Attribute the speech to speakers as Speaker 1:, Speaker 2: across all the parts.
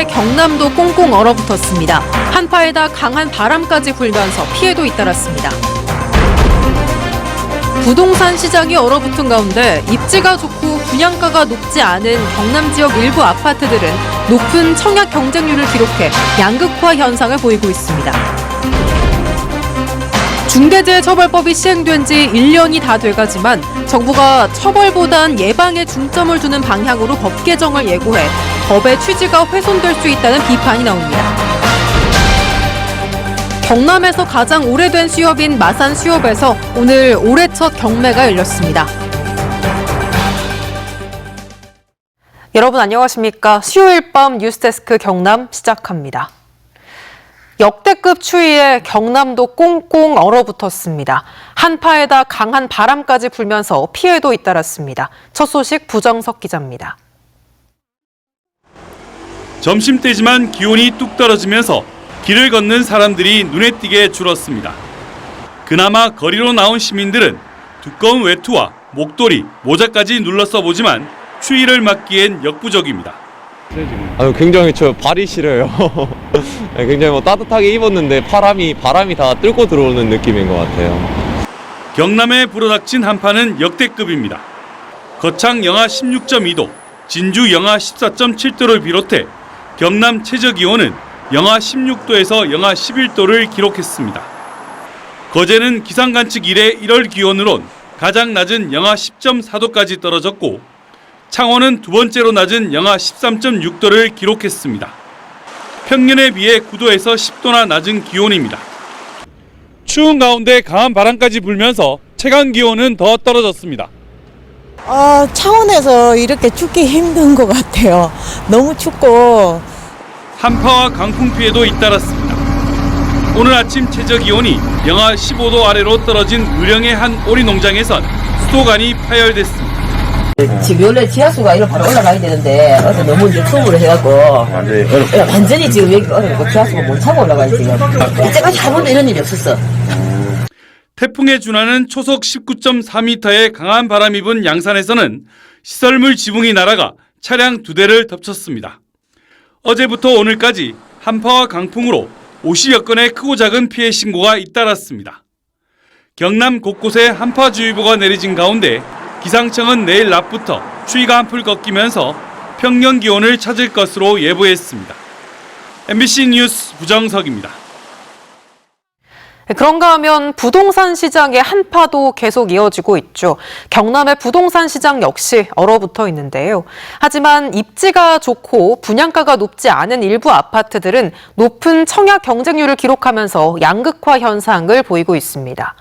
Speaker 1: 경남도 꽁꽁 얼어붙었습니다. 한파에다 강한 바람까지 불면서 피해도 잇따랐습니다. 부동산 시장이 얼어붙은 가운데 입지가 좋고 분양가가 높지 않은 경남 지역 일부 아파트들은 높은 청약 경쟁률을 기록해 양극화 현상을 보이고 있습니다. 중대재해처벌법이 시행된 지 1년이 다 돼가지만 정부가 처벌보단 예방에 중점을 두는 방향으로 법 개정을 예고해 법의 취지가 훼손될 수 있다는 비판이 나옵니다. 경남에서 가장 오래된 수협인 마산 수협에서 오늘 올해 첫 경매가 열렸습니다. 여러분 안녕하십니까? 수요일 밤 뉴스데스크 경남 시작합니다. 역대급 추위에 경남도 꽁꽁 얼어붙었습니다. 한파에다 강한 바람까지 불면서 피해도 잇따랐습니다. 첫 소식 부정석 기자입니다.
Speaker 2: 점심때지만 기온이 뚝 떨어지면서 길을 걷는 사람들이 눈에 띄게 줄었습니다. 그나마 거리로 나온 시민들은 두꺼운 외투와 목도리, 모자까지 눌러 써보지만 추위를 막기엔 역부족입니다.
Speaker 3: 굉장히 발이 시려요. 굉장히 따뜻하게 입었는데 바람이 다 뚫고 들어오는 느낌인 것 같아요.
Speaker 2: 경남에 불어닥친 한파는 역대급입니다. 거창 영하 16.2도, 진주 영하 14.7도를 비롯해 경남 최저기온은 영하 16도에서 영하 11도를 기록했습니다. 거제는 기상관측 이래 1월 기온으론 가장 낮은 영하 10.4도까지 떨어졌고 창원은 두 번째로 낮은 영하 13.6도를 기록했습니다. 평년에 비해 9도에서 10도나 낮은 기온입니다. 추운 가운데 강한 바람까지 불면서 체감 기온은 더 떨어졌습니다.
Speaker 4: 창원에서 이렇게 춥기 힘든 것 같아요. 너무 춥고.
Speaker 2: 한파와 강풍 피해도 잇따랐습니다. 오늘 아침 최저 기온이 영하 15도 아래로 떨어진 의령의 한 오리 농장에선 수도관이 파열됐습니다.
Speaker 5: 지금 원래 지하수가 이로 바로 올라가야 되는데 어제 너무 이제 추움으로 해갖고 완전히 지금 여기 어렵고 지하수가 못 타고 올라가요 지금. 이때까지 한 번도 이런 일이 없었어.
Speaker 2: 태풍에 준하는 초속 19.4m의 강한 바람이 분 양산에서는 시설물 지붕이 날아가 차량 2대를 덮쳤습니다. 어제부터 오늘까지 한파와 강풍으로 50여 건의 크고 작은 피해 신고가 잇따랐습니다. 경남 곳곳에 한파주의보가 내려진 가운데 기상청은 내일 낮부터 추위가 한풀 꺾이면서 평년 기온을 찾을 것으로 예보했습니다. MBC 뉴스 부정석입니다.
Speaker 1: 그런가 하면 부동산 시장의 한파도 계속 이어지고 있죠. 경남의 부동산 시장 역시 얼어붙어 있는데요. 하지만 입지가 좋고 분양가가 높지 않은 일부 아파트들은 높은 청약 경쟁률을 기록하면서 양극화 현상을 보이고 있습니다.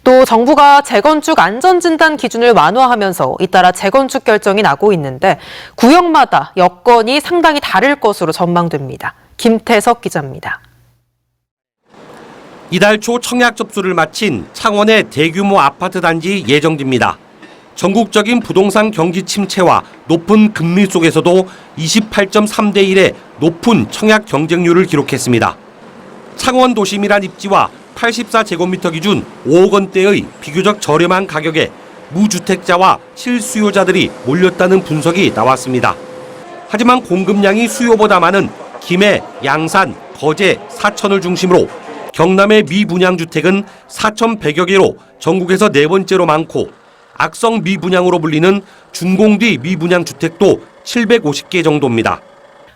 Speaker 1: 또 정부가 재건축 안전진단 기준을 완화하면서 잇따라 재건축 결정이 나고 있는데 구역마다 여건이 상당히 다를 것으로 전망됩니다. 김태석 기자입니다.
Speaker 6: 이달 초 청약 접수를 마친 창원의 대규모 아파트 단지 예정지입니다. 전국적인 부동산 경기 침체와 높은 금리 속에서도 28.3대 1의 높은 청약 경쟁률을 기록했습니다. 창원 도심이란 입지와 84제곱미터 기준 5억 원대의 비교적 저렴한 가격에 무주택자와 실수요자들이 몰렸다는 분석이 나왔습니다. 하지만 공급량이 수요보다 많은 김해, 양산, 거제, 사천을 중심으로 경남의 미분양 주택은 4,100여 개로 전국에서 네 번째로 많고 악성 미분양으로 불리는 준공뒤 미분양 주택도 750개 정도입니다.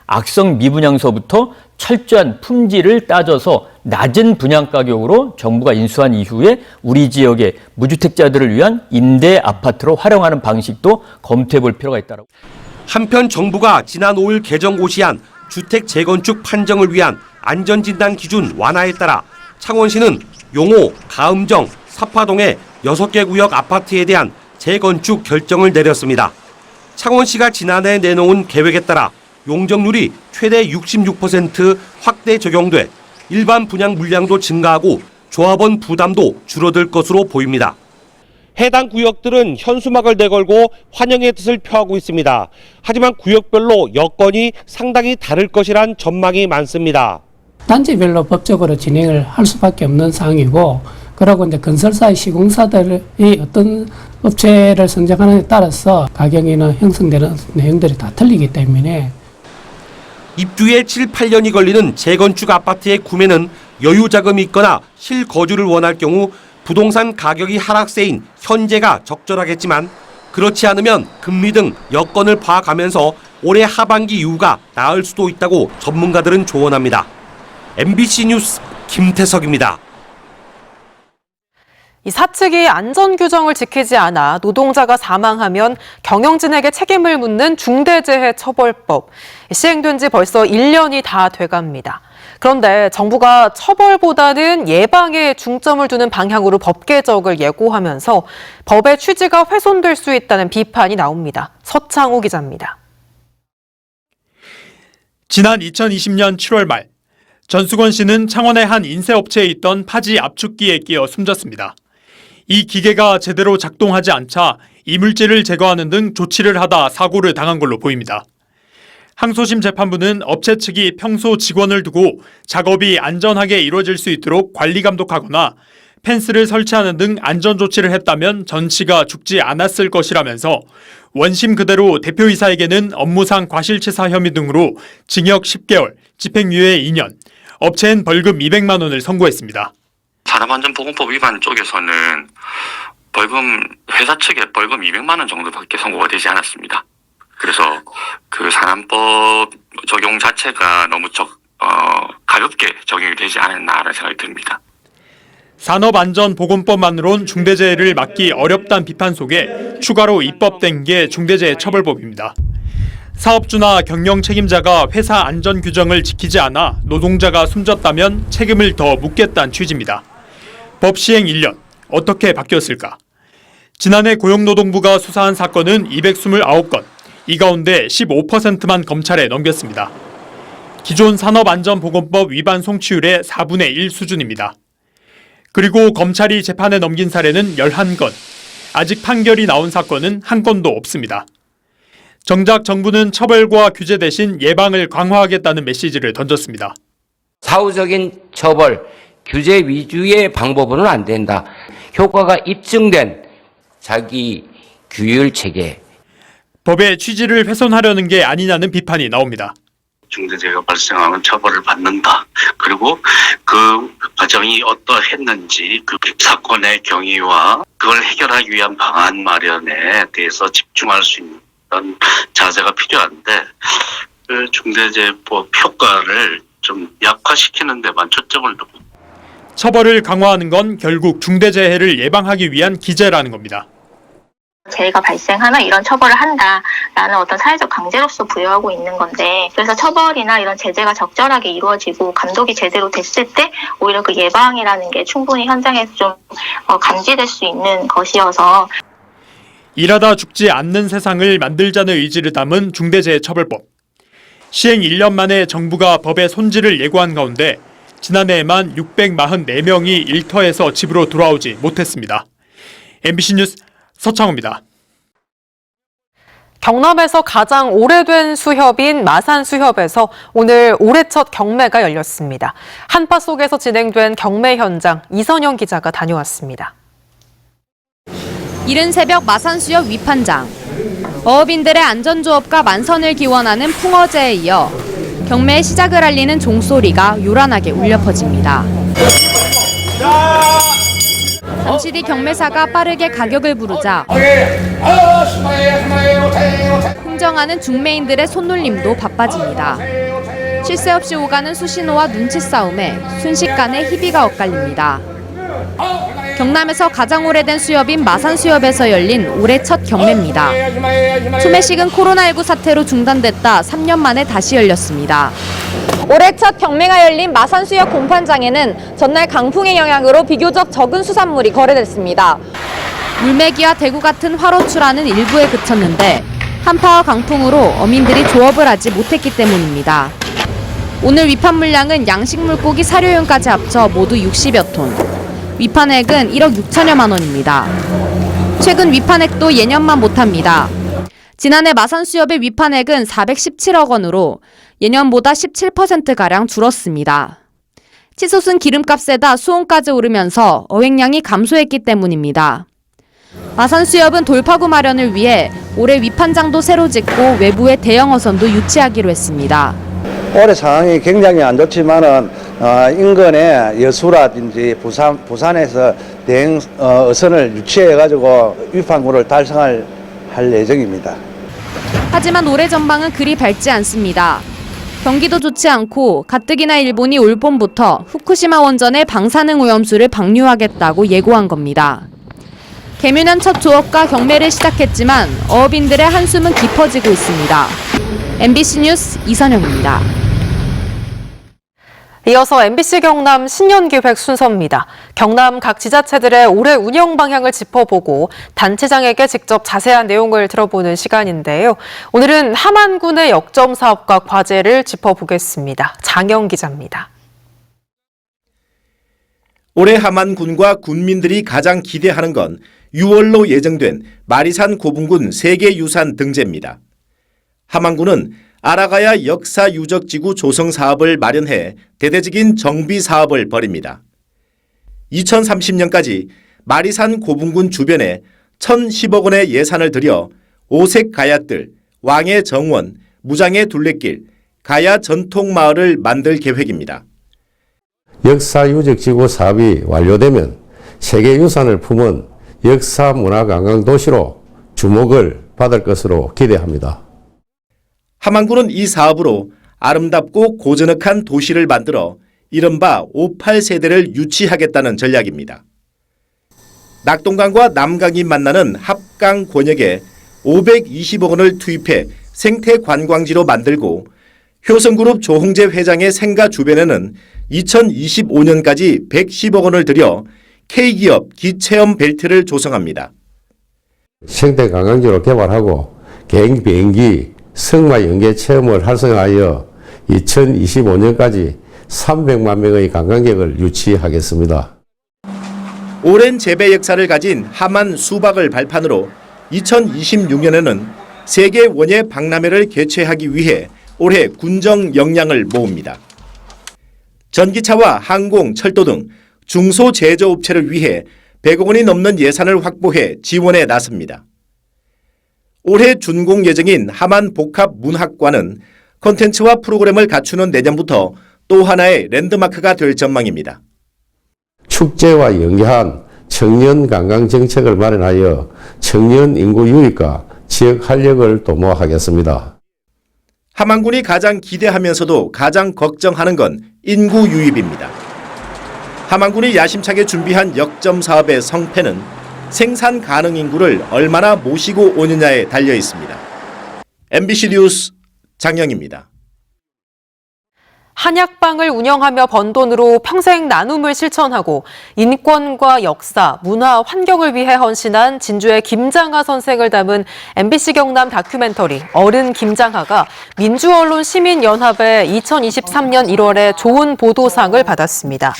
Speaker 7: 악성 미분양서부터 철저한 품질을 따져서 낮은 분양 가격으로 정부가 인수한 이후에 우리 지역의 무주택자들을 위한 임대 아파트로 활용하는 방식도 검토해 볼 필요가 있다고.
Speaker 6: 한편 정부가 지난 5일 개정 고시한 주택 재건축 판정을 위한 안전진단 기준 완화에 따라 창원시는 용호, 가음정, 사파동의 6개 구역 아파트에 대한 재건축 결정을 내렸습니다. 창원시가 지난해 내놓은 계획에 따라 용적률이 최대 66% 확대 적용돼 일반 분양 물량도 증가하고 조합원 부담도 줄어들 것으로 보입니다. 해당 구역들은 현수막을 내걸고 환영의 뜻을 표하고 있습니다. 하지만 구역별로 여건이 상당히 다를 것이란 전망이 많습니다.
Speaker 8: 단지별로 법적으로 진행을 할 수밖에 없는 상황이고, 그러고 이제 건설사의 시공사들이 어떤 업체를 선정하느냐에 따라서 가격이나 형성되는 내용들이 다 틀리기 때문에
Speaker 6: 입주에 7, 8년이 걸리는 재건축 아파트의 구매는 여유 자금이 있거나 실거주를 원할 경우 부동산 가격이 하락세인 현재가 적절하겠지만 그렇지 않으면 금리 등 여건을 봐가면서 올해 하반기 이후가 나을 수도 있다고 전문가들은 조언합니다. MBC 뉴스 김태석입니다.
Speaker 1: 이 사측이 안전규정을 지키지 않아 노동자가 사망하면 경영진에게 책임을 묻는 중대재해처벌법. 시행된 지 벌써 1년이 다 돼갑니다. 그런데 정부가 처벌보다는 예방에 중점을 두는 방향으로 법 개정을 예고하면서 법의 취지가 훼손될 수 있다는 비판이 나옵니다. 서창호 기자입니다.
Speaker 9: 지난 2020년 7월 말 전수건 씨는 창원의 한 인쇄업체에 있던 파지 압축기에 끼어 숨졌습니다. 이 기계가 제대로 작동하지 않자 이물질을 제거하는 등 조치를 하다 사고를 당한 걸로 보입니다. 항소심 재판부는 업체 측이 평소 직원을 두고 작업이 안전하게 이루어질 수 있도록 관리 감독하거나 펜스를 설치하는 등 안전 조치를 했다면 전 씨가 죽지 않았을 것이라면서 원심 그대로 대표이사에게는 업무상 과실치사 혐의 등으로 징역 10개월, 집행유예 2년, 업체엔 벌금 200만 원을 선고했습니다.
Speaker 10: 산업안전보건법 위반 쪽에서는 회사 측에 벌금 200만 원 정도밖에 선고가 되지 않았습니다. 그래서 그 산안법 적용 자체가 너무 가볍게 적용이 되지 않았나라는 생각이 듭니다.
Speaker 9: 산업안전보건법만으론 중대재해를 막기 어렵다는 비판 속에 추가로 입법된 게 중대재해처벌법입니다. 사업주나 경영 책임자가 회사 안전 규정을 지키지 않아 노동자가 숨졌다면 책임을 더 묻겠다는 취지입니다. 법 시행 1년, 어떻게 바뀌었을까? 지난해 고용노동부가 수사한 사건은 229건, 이 가운데 15%만 검찰에 넘겼습니다. 기존 산업안전보건법 위반 송치율의 4분의 1 수준입니다. 그리고 검찰이 재판에 넘긴 사례는 11건, 아직 판결이 나온 사건은 한 건도 없습니다. 정작 정부는 처벌과 규제 대신 예방을 강화하겠다는 메시지를 던졌습니다.
Speaker 11: 사후적인 처벌, 규제 위주의 방법으로는 안 된다. 효과가 입증된 자기 규율 체계.
Speaker 9: 법의 취지를 훼손하려는 게 아니냐는 비판이 나옵니다.
Speaker 10: 중대재해가 발생하면 처벌을 받는다. 그리고 그 과정이 어떠했는지 그 사건의 경위와 그걸 해결하기 위한 방안 마련에 대해서 집중할 수 있는 자세가 필요한데 그 중대재해법 효과를 좀 약화시키는 데만 초점을 두고
Speaker 9: 처벌을 강화하는 건 결국 중대재해를 예방하기 위한 기제라는 겁니다.
Speaker 12: 재해가 발생하면 이런 처벌을 한다라는 어떤 사회적 강제로서 부여하고 있는 건데, 그래서 처벌이나 이런 제재가 적절하게 이루어지고 감독이 제대로 됐을 때 오히려 그 예방이라는 게 충분히 현장에서 좀 감지될 수 있는 것이어서
Speaker 9: 일하다 죽지 않는 세상을 만들자는 의지를 담은 중대재해처벌법. 시행 1년 만에 정부가 법의 손질을 예고한 가운데 지난해에만 644명이 일터에서 집으로 돌아오지 못했습니다. MBC 뉴스 서창호입니다.
Speaker 1: 경남에서 가장 오래된 수협인 마산수협에서 오늘 올해 첫 경매가 열렸습니다. 한파 속에서 진행된 경매 현장 이선영 기자가 다녀왔습니다.
Speaker 13: 이른 새벽 마산수협 위판장. 어업인들의 안전조업과 만선을 기원하는 풍어제에 이어 경매의 시작을 알리는 종소리가 요란하게 울려 퍼집니다. 잠시 뒤 경매사가 빠르게 가격을 부르자 흥정하는 중매인들의 손놀림도 바빠집니다. 쉴 새 없이 오가는 수신호와 눈치 싸움에 순식간에 희비가 엇갈립니다. 경남에서 가장 오래된 수협인 마산수협에서 열린 올해 첫 경매입니다. 소매식은 코로나19 사태로 중단됐다 3년 만에 다시 열렸습니다. 올해 첫 경매가 열린 마산수협 공판장에는 전날 강풍의 영향으로 비교적 적은 수산물이 거래됐습니다. 물메기와 대구 같은 화로출하는 일부에 그쳤는데 한파와 강풍으로 어민들이 조업을 하지 못했기 때문입니다. 오늘 위판 물량은 양식 물고기 사료용까지 합쳐 모두 60여 톤. 위판액은 1억 6천여만 원입니다. 최근 위판액도 예년만 못합니다. 지난해 마산수협의 위판액은 417억 원으로 예년보다 17%가량 줄었습니다. 치솟은 기름값에다 수온까지 오르면서 어획량이 감소했기 때문입니다. 마산수협은 돌파구 마련을 위해 올해 위판장도 새로 짓고 외부에 대형 어선도 유치하기로 했습니다.
Speaker 14: 올해 상황이 굉장히 안 좋지만은 인근의 여수라든지 부산에서 대행 어선을 유치해 가지고 위판구를 달성할 예정입니다.
Speaker 13: 하지만 올해 전망은 그리 밝지 않습니다. 경기도 좋지 않고 가뜩이나 일본이 올 봄부터 후쿠시마 원전의 방사능 오염수를 방류하겠다고 예고한 겁니다. 개묘년 첫 조업과 경매를 시작했지만 어업인들의 한숨은 깊어지고 있습니다. MBC 뉴스 이선영입니다.
Speaker 1: 이어서 MBC 경남 신년기획 순서입니다. 경남 각 지자체들의 올해 운영 방향을 짚어보고 단체장에게 직접 자세한 내용을 들어보는 시간인데요. 오늘은 함안군의 역점 사업과 과제를 짚어보겠습니다. 장영 기자입니다.
Speaker 15: 올해 함안군과 군민들이 가장 기대하는 건 6월로 예정된 마리산 고분군 세계유산 등재입니다. 함안군은 아라가야 역사유적지구 조성 사업을 마련해 대대적인 정비 사업을 벌입니다. 2030년까지 마리산 고분군 주변에 1,010억 원의 예산을 들여 오색 가야뜰, 왕의 정원, 무장의 둘레길, 가야 전통마을을 만들 계획입니다.
Speaker 16: 역사유적지구 사업이 완료되면 세계유산을 품은 역사문화관광도시로 주목을 받을 것으로 기대합니다.
Speaker 15: 함안군은 이 사업으로 아름답고 고즈넉한 도시를 만들어 이른바 58세대를 유치하겠다는 전략입니다. 낙동강과 남강이 만나는 합강 권역에 520억 원을 투입해 생태관광지로 만들고 효성그룹 조홍재 회장의 생가 주변에는 2025년까지 110억 원을 들여 K기업 기체험 벨트를 조성합니다.
Speaker 16: 생태관광지로 개발하고 개인 비행기 승마 연계 체험을 활성화하여 2025년까지 300만 명의 관광객을 유치하겠습니다.
Speaker 15: 오랜 재배 역사를 가진 함안 수박을 발판으로 2026년에는 세계 원예 박람회를 개최하기 위해 올해 군정 역량을 모읍니다. 전기차와 항공, 철도 등 중소제조업체를 위해 100억 원이 넘는 예산을 확보해 지원에 나섭니다. 올해 준공 예정인 함안 복합문학관은 콘텐츠와 프로그램을 갖추는 내년부터 또 하나의 랜드마크가 될 전망입니다.
Speaker 16: 축제와 연계한 청년 관광 정책을 마련하여 청년 인구 유입과 지역 활력을 도모하겠습니다.
Speaker 15: 함안군이 가장 기대하면서도 가장 걱정하는 건 인구 유입입니다. 함안군이 야심차게 준비한 역점 사업의 성패는 생산 가능 인구를 얼마나 모시고 오느냐에 달려 있습니다. MBC 뉴스 장영입니다.
Speaker 1: 한약방을 운영하며 번 돈으로 평생 나눔을 실천하고 인권과 역사, 문화, 환경을 위해 헌신한 진주의 김장하 선생을 담은 MBC 경남 다큐멘터리 어른 김장하가 민주언론시민연합의 2023년 1월에 좋은 보도상을 받았습니다.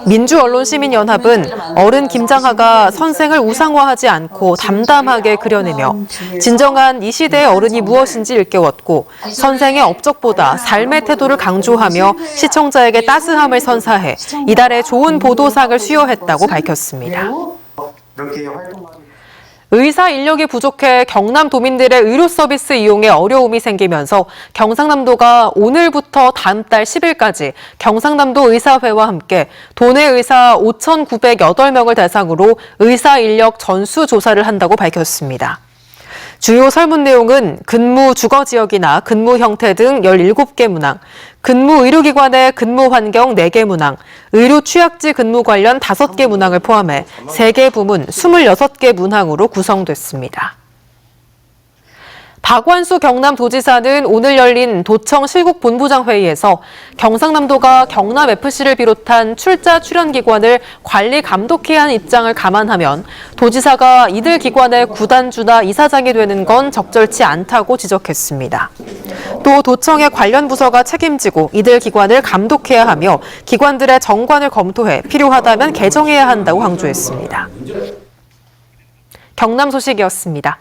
Speaker 1: 민주언론시민연합은 어른 김장하가 선생을 우상화하지 않고 담담하게 그려내며 진정한 이 시대의 어른이 무엇인지 일깨웠고 선생의 업적보다 삶의 태도를 강조하며 시청자에게 따스함을 선사해 이달의 좋은 보도상을 수여했다고 밝혔습니다. 의사 인력이 부족해 경남도민들의 의료 서비스 이용에 어려움이 생기면서 경상남도가 오늘부터 다음 달 10일까지 경상남도 의사회와 함께 도내 의사 5,908명을 대상으로 의사 인력 전수 조사를 한다고 밝혔습니다. 주요 설문 내용은 근무 주거 지역이나 근무 형태 등 17개 문항, 근무 의료기관의 근무 환경 4개 문항, 의료 취약지 근무 관련 5개 문항을 포함해 3개 부문 26개 문항으로 구성됐습니다. 박완수 경남도지사는 오늘 열린 도청 실국본부장 회의에서 경상남도가 경남FC를 비롯한 출자 출연기관을 관리 감독해야 하는 입장을 감안하면 도지사가 이들 기관의 구단주나 이사장이 되는 건 적절치 않다고 지적했습니다. 또 도청의 관련 부서가 책임지고 이들 기관을 감독해야 하며 기관들의 정관을 검토해 필요하다면 개정해야 한다고 강조했습니다. 경남 소식이었습니다.